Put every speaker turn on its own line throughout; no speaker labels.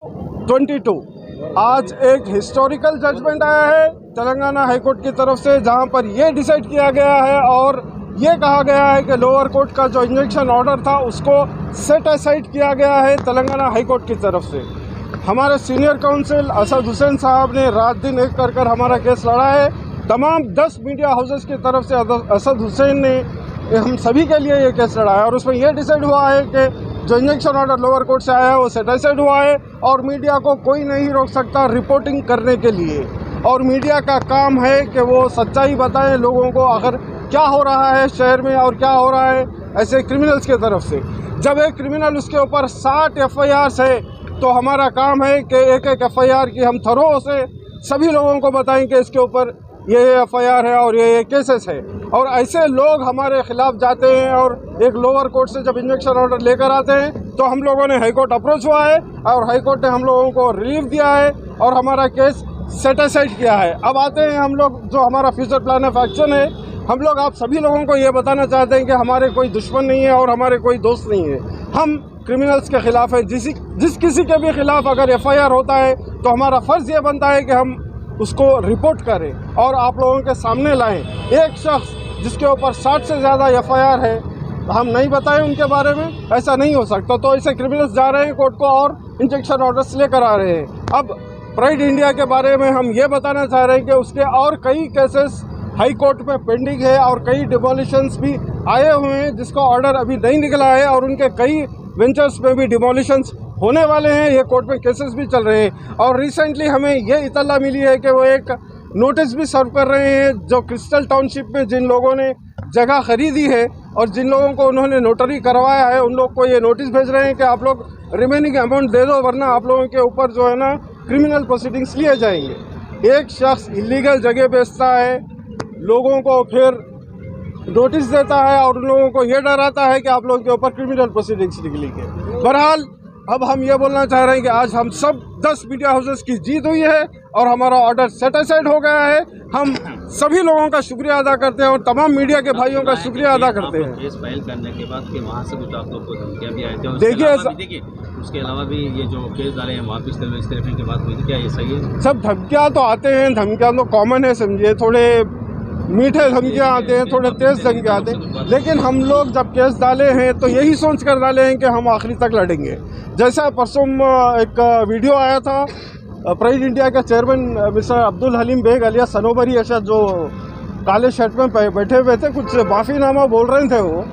22 आज एक historical judgement आया है तेलंगाना हाई कोर्ट की तरफ से, जहां पर ये डिसाइड किया गया है और ये कहा गया है कि लोअर कोर्ट का जो इंजंक्शन ऑर्डर था उसको सेट असाइड किया गया है तेलंगाना हाई कोर्ट की तरफ से। हमारे सीनियर काउंसिल असद हुसैन साहब ने रात दिन एक कर हमारा केस लड़ा है। तमाम 10 मीडिया हाउसेस की तरफ से असद हुसैन ने हम सभी के लिए ये केस लड़ा है और उसमें यह डिसाइड हुआ है कि जो इंजंक्शन ऑर्डर लोअर कोर्ट से आया है वो सेटिस्फाइड हुआ है और मीडिया को कोई नहीं रोक सकता रिपोर्टिंग करने के लिए। और मीडिया का काम है कि वो सच्चाई बताएं लोगों को, आखिर क्या हो रहा है शहर में और क्या हो रहा है ऐसे क्रिमिनल्स की तरफ से। जब एक क्रिमिनल उसके ऊपर 60 FIRs है तो हमारा काम है कि एक एक FIR की हम थरो से सभी लोगों को बताएं कि इसके ऊपर ये FIR है और ये केसेस है। और ऐसे लोग हमारे खिलाफ जाते हैं और एक लोअर कोर्ट से जब इंजंक्शन ऑर्डर लेकर आते हैं तो हम लोगों ने हाई कोर्ट अप्रोच हुआ है और हाई कोर्ट ने हम लोगों को रिलीफ दिया है और हमारा केस सेटिस्फाइड किया है। अब आते हैं हम लोग जो हमारा फ्यूचर प्लान ऑफ एक्शन है। हम लोग आप सभी लोगों को ये बताना चाहते हैं कि हमारे कोई दुश्मन नहीं है और हमारे कोई दोस्त नहीं है। हम क्रिमिनल्स के खिलाफ है। जिस किसी के भी खिलाफ अगर FIR होता है तो हमारा फ़र्ज़ ये बनता है कि हम उसको रिपोर्ट करें और आप लोगों के सामने लाएं। एक शख्स जिसके ऊपर 60 से ज़्यादा FIR है हम नहीं बताएं उनके बारे में, ऐसा नहीं हो सकता। तो ऐसे क्रिमिनल्स जा रहे हैं कोर्ट को और इंजेक्शन ऑर्डर्स लेकर आ रहे हैं। अब प्राइड इंडिया के बारे में हम ये बताना चाह रहे हैं कि उसके और कई केसेस हाई कोर्ट में पेंडिंग है और कई डिमोलिशंस भी आए हुए हैं जिसका ऑर्डर अभी नहीं निकला है और उनके कई वेंचर्स में भी डिमोलिशंस होने वाले हैं। ये कोर्ट में केसेस भी चल रहे हैं और रिसेंटली हमें ये इतला मिली है कि वो एक नोटिस भी सर्व कर रहे हैं जो क्रिस्टल टाउनशिप में जिन लोगों ने जगह खरीदी है और जिन लोगों को उन्होंने नोटरी करवाया है उन लोग को ये नोटिस भेज रहे हैं कि आप लोग रिमेनिंग अमाउंट दे दो वरना आप लोगों के ऊपर जो है ना क्रिमिनल प्रोसीडिंग्स लिए जाएंगे। एक शख्स इलीगल जगह बेचता है, लोगों को फिर नोटिस देता है और उन लोगों को ये डराता है कि आप लोगों के ऊपर क्रिमिनल प्रोसीडिंग्स निकलेंगे। बहरहाल अब हम ये बोलना चाह रहे हैं कि आज हम सब 10 मीडिया हाउसेस की जीत हुई है और हमारा ऑर्डर सेटिस्फाइड हो गया है। हम सभी लोगों का शुक्रिया अदा करते हैं और तमाम मीडिया के भाइयों का शुक्रिया अदा करते हैं।
केस फाइल करने के बाद कि वहाँ से कुछ आप लोग को धमकियाँ भी आई थी।
देखिए
उसके अलावा भी ये जो केस डाले हैं वहाँ पे इस तरह की बात हुई थी, क्या ये सही है?
सब धमकियाँ तो आते हैं, धमकियाँ तो कॉमन है, समझिए। थोड़े मीठे धमकियाँ आते हैं, थोड़े तेज़ धमकियाँ आते हैं, लेकिन हम लोग जब केस डाले हैं तो यही सोच कर डाले हैं कि हम आखिरी तक लड़ेंगे। जैसा परसों एक वीडियो आया था प्राइड इंडिया के चेयरमैन मिस्टर अब्दुल हलीम बेग अलिया सनोबरी ऐसा जो काले शर्ट में बैठे हुए थे, कुछ माफ़ीनामा बोल रहे थे वो,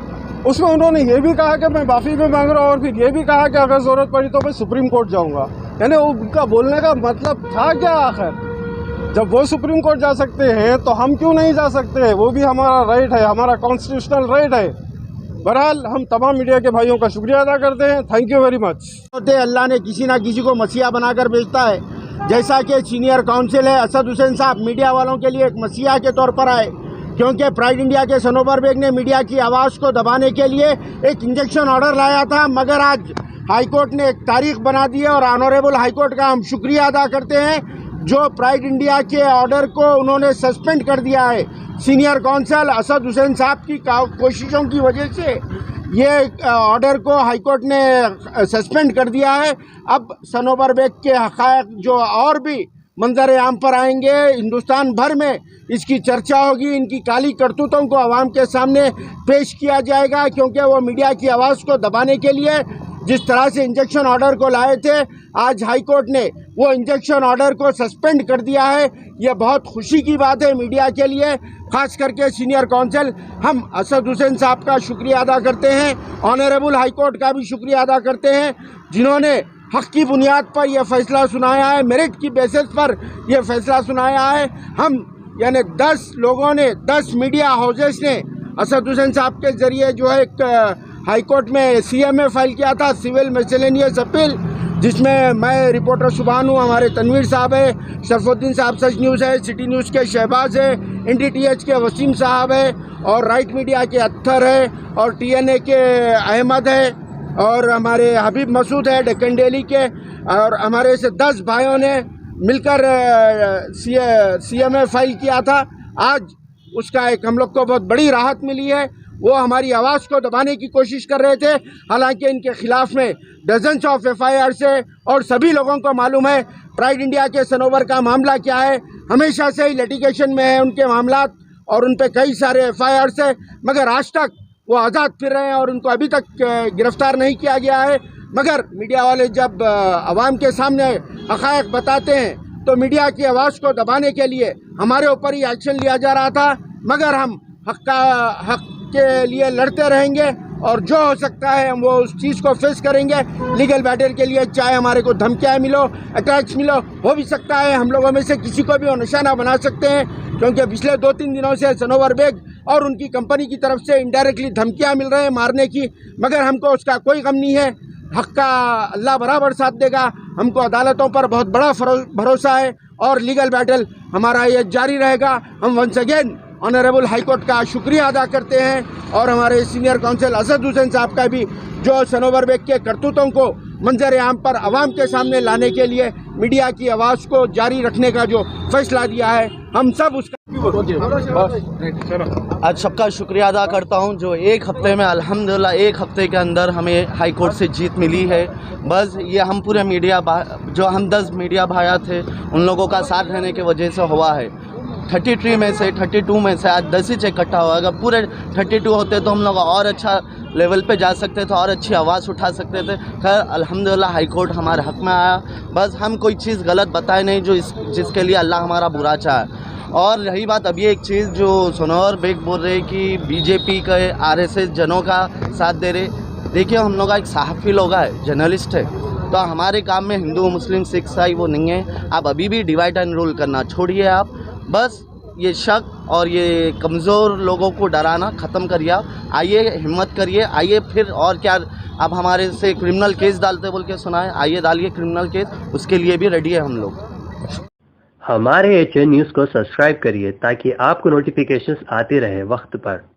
उसमें उन्होंने ये भी कहा कि मैं माफ़ी भी मांग रहा हूँ और फिर ये भी कहा कि अगर ज़रूरत पड़ी तो मैं सुप्रीम कोर्ट जाऊँगा। यानी उनका बोलने का मतलब था क्या? आखिर जब वो सुप्रीम कोर्ट जा सकते हैं तो हम क्यों नहीं जा सकते? वो भी हमारा राइट है, हमारा कॉन्स्टिट्यूशनल राइट है। बहरहाल हम तमाम मीडिया के भाइयों का शुक्रिया अदा करते हैं। Thank you very much.
Allah ने किसी ना किसी को मसीहा बनाकर भेजता है। जैसा कि सीनियर काउंसिल है असद हुसैन साहब मीडिया वालों के लिए एक मसीहा के तौर पर आए, क्योंकि प्राइड इंडिया के सनोबर बेग ने मीडिया की आवाज़ को दबाने के लिए एक इंजेक्शन ऑर्डर लाया था, मगर आज हाईकोर्ट ने एक तारीख बना दी है और ऑनरेबल हाईकोर्ट का हम शुक्रिया अदा करते हैं जो प्राइड इंडिया के ऑर्डर को उन्होंने सस्पेंड कर दिया है। सीनियर काउंसिल असद हुसैन साहब की कोशिशों की वजह से ये ऑर्डर को हाईकोर्ट ने सस्पेंड कर दिया है। अब सनोबर बेग के हक़ाइक़ जो और भी मंजर आम पर आएंगे, हिंदुस्तान भर में इसकी चर्चा होगी, इनकी काली करतूतों को आवाम के सामने पेश किया जाएगा, क्योंकि वो मीडिया की आवाज़ को दबाने के लिए जिस तरह से इंजेक्शन ऑर्डर को लाए थे, आज हाई कोर्ट ने वो इंजेक्शन ऑर्डर को सस्पेंड कर दिया है। ये बहुत खुशी की बात है मीडिया के लिए, खास करके सीनियर काउंसिल। हम असद हुसैन साहब का शुक्रिया अदा करते हैं, ऑनरेबल हाई कोर्ट का भी शुक्रिया अदा करते हैं जिन्होंने हक़ की बुनियाद पर यह फ़ैसला सुनाया है, मेरिट की बेसिस पर यह फ़ैसला सुनाया है। हम यानी 10 लोगों ने, 10 मीडिया हाउसेस ने असद हुसैन साहब के ज़रिए जो है एक हाई कोर्ट में CMA फाइल किया था, सिविल मिसलेनियस अपील, जिसमें मैं रिपोर्टर सुभान हूँ, हमारे तनवीर साहब है, शरफुद्दीन साहब सच न्यूज़ है, सिटी न्यूज़ के शहबाज है, NDTH के वसीम साहब है और राइट मीडिया के अत्तर है और TNA के अहमद है और हमारे हबीब मसूद है डेक्कन डेली के, और हमारे से 10 भाइयों ने मिलकर CMA फाइल किया था। आज उसका एक हम लोग को बहुत बड़ी राहत मिली है वो हमारी आवाज़ को दबाने की कोशिश कर रहे थे। हालांकि इनके खिलाफ में डजन्स ऑफ FIRs है और सभी लोगों को मालूम है प्राइड इंडिया के सनोवर का मामला क्या है। हमेशा से ही लिटिगेशन में है उनके मामला और उन पर कई सारे FIRs है, मगर आज तक वो आज़ाद फिर रहे हैं और उनको अभी तक गिरफ्तार नहीं किया गया है। मगर मीडिया वाले जब आवाम के सामने हक़ाइक़ बताते हैं तो मीडिया की आवाज़ को दबाने के लिए हमारे ऊपर ही एक्शन लिया जा रहा था। मगर हम हक़ के लिए लड़ते रहेंगे और जो हो सकता है हम वो उस चीज़ को फेस करेंगे लीगल बैटल के लिए। चाहे हमारे को धमकियाँ मिलो, अटैक्स मिलो, हो भी सकता है हम लोगों में से किसी को भी वो निशाना बना सकते हैं, क्योंकि पिछले 2-3 दिनों से सनोवर बेग और उनकी कंपनी की तरफ से इनडायरेक्टली धमकियाँ मिल रहे हैं मारने की। मगर हमको उसका कोई गम नहीं है, हक़ का अल्लाह बराबर साथ देगा। हमको अदालतों पर बहुत बड़ा भरोसा है और लीगल बैटल हमारा ये जारी रहेगा। हम once again honourable high court का शुक्रिया अदा करते हैं और हमारे सीनियर काउंसिल असद हुसैन साहब का भी, जो सनोवर बेग के करतूतों को मंजर आम पर आवाम के सामने लाने के लिए मीडिया की आवाज़ को जारी रखने का जो फैसला दिया है, हम सब उसका
आज सबका शुक्रिया अदा करता हूं जो एक हफ्ते में अल्हम्दुलिल्लाह एक हफ्ते के अंदर हमें हाई कोर्ट से जीत मिली है। बस ये हम पूरे मीडिया जो हम 10 मीडिया भाइयाँ थे उन लोगों का साथ रहने की वजह से हुआ है। 32 में से आज 10 ही इकट्ठा हुआ। अगर पूरे 32 होते तो हम लोग और अच्छा लेवल पे जा सकते थे और अच्छी आवाज़ उठा सकते थे। खैर अल्हम्दुलिल्लाह हाई कोर्ट हमारे हक़ में आया। बस हम कोई चीज़ गलत बताए नहीं जो जिसके लिए अल्लाह हमारा बुरा चाहे। और रही बात अभी एक चीज़ जो सनोवर बेग बोल रहे कि बीजेपी के RSS जनों का साथ दे रहे, देखिए हम लोग एक सहाफ़ी लोग है, जर्नलिस्ट है, तो हमारे काम में हिंदू मुस्लिम सिख ईसाई वो नहीं है। आप अभी भी डिवाइड एंड रूल करना छोड़िए। आप बस ये शक और ये कमज़ोर लोगों को डराना ख़त्म करिए। आप आइए, हिम्मत करिए, आइए फिर और क्या आप हमारे से क्रिमिनल केस डालते बोल के सुनाए, आइए डालिए क्रिमिनल केस, उसके लिए भी रेडी है हम लोग।
हमारे HN न्यूज़ को सब्सक्राइब करिए ताकि आपको नोटिफिकेशंस आते रहे वक्त पर।